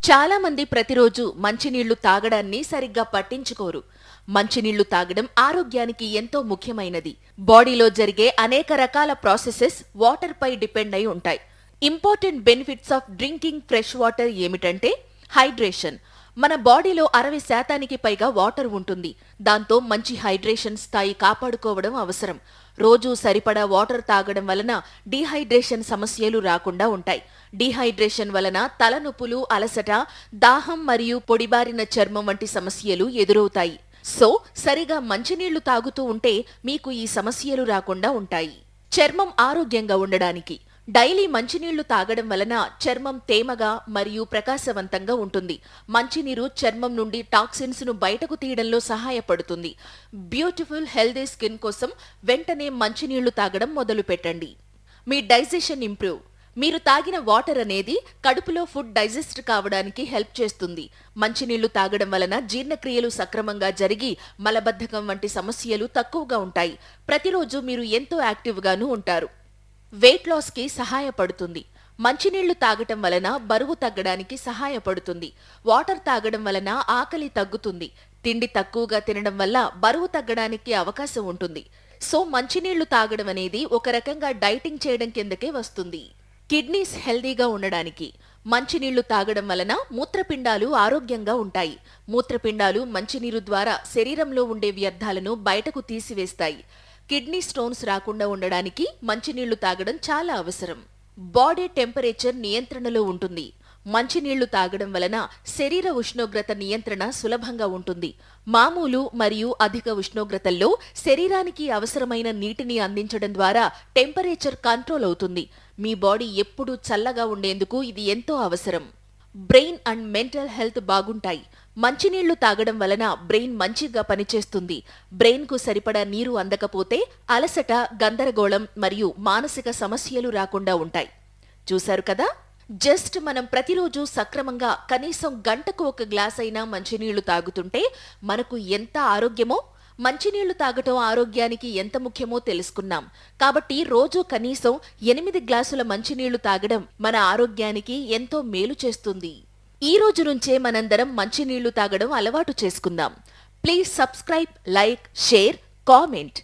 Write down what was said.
చాలా మంది ప్రతిరోజు మంచినీళ్లు తాగడాన్ని సరిగ్గా పట్టించుకోరు. మంచినీళ్లు తాగడం ఆరోగ్యానికి ఎంతో ముఖ్యమైనది. బాడీలో జరిగే అనేక రకాల ప్రాసెసెస్ వాటర్ పై డిపెండ్ అయి ఉంటాయి. Important benefits of drinking fresh water ఏమిటంటే హైడ్రేషన్. మన బాడీలో 60% పైగా వాటర్ ఉంటుంది. దాంతో మంచి హైడ్రేషన్ స్థాయి కాపాడుకోవడం అవసరం. రోజూ సరిపడా వాటర్ తాగడం వలన డీహైడ్రేషన్ సమస్యలు రాకుండా ఉంటాయి. డీహైడ్రేషన్ వలన తలనొప్పులు, అలసట, దాహం మరియు పొడిబారిన చర్మం వంటి సమస్యలు ఎదురవుతాయి. సో సరిగా మంచినీళ్లు తాగుతూ ఉంటే మీకు ఈ సమస్యలు రాకుండా ఉంటాయి. చర్మం ఆరోగ్యంగా ఉండడానికి డైలీ మంచినీళ్లు తాగడం వలన చర్మం తేమగా మరియు ప్రకాశవంతంగా ఉంటుంది. మంచినీరు చర్మం నుండి టాక్సిన్స్ ను బయటకు తీయడంలో సహాయపడుతుంది. బ్యూటిఫుల్ హెల్దీ స్కిన్ కోసం వెంటనే మంచినీళ్లు తాగడం మొదలు పెట్టండి. మీ డైజెషన్ ఇంప్రూవ్. మీరు తాగిన వాటర్ అనేది కడుపులో ఫుడ్ డైజెస్ట్ కావడానికి హెల్ప్ చేస్తుంది. మంచినీళ్లు తాగడం వలన జీర్ణక్రియలు సక్రమంగా జరిగి మలబద్ధకం వంటి సమస్యలు తక్కువగా ఉంటాయి. ప్రతిరోజు మీరు ఎంతో యాక్టివ్గానూ ఉంటారు. వెయిట్ లాస్ కి సహాయపడుతుంది. మంచినీళ్లు తాగటం వలన బరువు తగ్గడానికి సహాయపడుతుంది. వాటర్ తాగడం వలన ఆకలి తగ్గుతుంది. తిండి తక్కువగా తినడం వల్ల బరువు తగ్గడానికి అవకాశం ఉంటుంది. సో మంచినీళ్లు తాగడం అనేది ఒక రకంగా డైటింగ్ చేయడం కిందకే వస్తుంది. కిడ్నీస్ హెల్దీగా ఉండడానికి మంచినీళ్లు తాగడం వలన మూత్రపిండాలు ఆరోగ్యంగా ఉంటాయి. మూత్రపిండాలు మంచినీరు ద్వారా శరీరంలో ఉండే వ్యర్థాలను బయటకు తీసివేస్తాయి. కిడ్నీ స్టోన్స్ రాకుండా ఉండడానికి మంచినీళ్లు తాగడం చాలా అవసరం. బాడీ టెంపరేచర్ నియంత్రణలో ఉంటుంది. మంచినీళ్లు తాగడం వలన శరీర ఉష్ణోగ్రత నియంత్రణ సులభంగా ఉంటుంది. మామూలు మరియు అధిక ఉష్ణోగ్రతల్లో శరీరానికి అవసరమైన నీటిని అందించడం ద్వారా టెంపరేచర్ కంట్రోల్ అవుతుంది. మీ బాడీ ఎప్పుడూ చల్లగా ఉండేందుకు ఇది ఎంతో అవసరం. బ్రెయిన్ అండ్ మెంటల్ హెల్త్ బాగుంటాయి. మంచినీళ్లు తాగడం వలన బ్రెయిన్ మంచిగా పనిచేస్తుంది. బ్రెయిన్ కు సరిపడా నీరు అందకపోతే అలసట, గందరగోళం మరియు మానసిక సమస్యలు రాకుండా ఉంటాయి. చూశారు కదా, జస్ట్ మనం ప్రతిరోజు సక్రమంగా కనీసం గంటకు 1 గ్లాస్ అయినా మంచినీళ్లు తాగుతుంటే మనకు ఎంత ఆరోగ్యమో, మంచినీళ్లు తాగటం ఆరోగ్యానికి ఎంత ముఖ్యమో తెలుసుకున్నాం. కాబట్టి రోజు కనీసం 8 గ్లాసుల మంచినీళ్లు తాగడం మన ఆరోగ్యానికి ఎంతో మేలు చేస్తుంది. ఈ రోజు నుంచే మనందరం మంచినీళ్లు తాగడం అలవాటు చేసుకుందాం. Please subscribe, like, share, comment.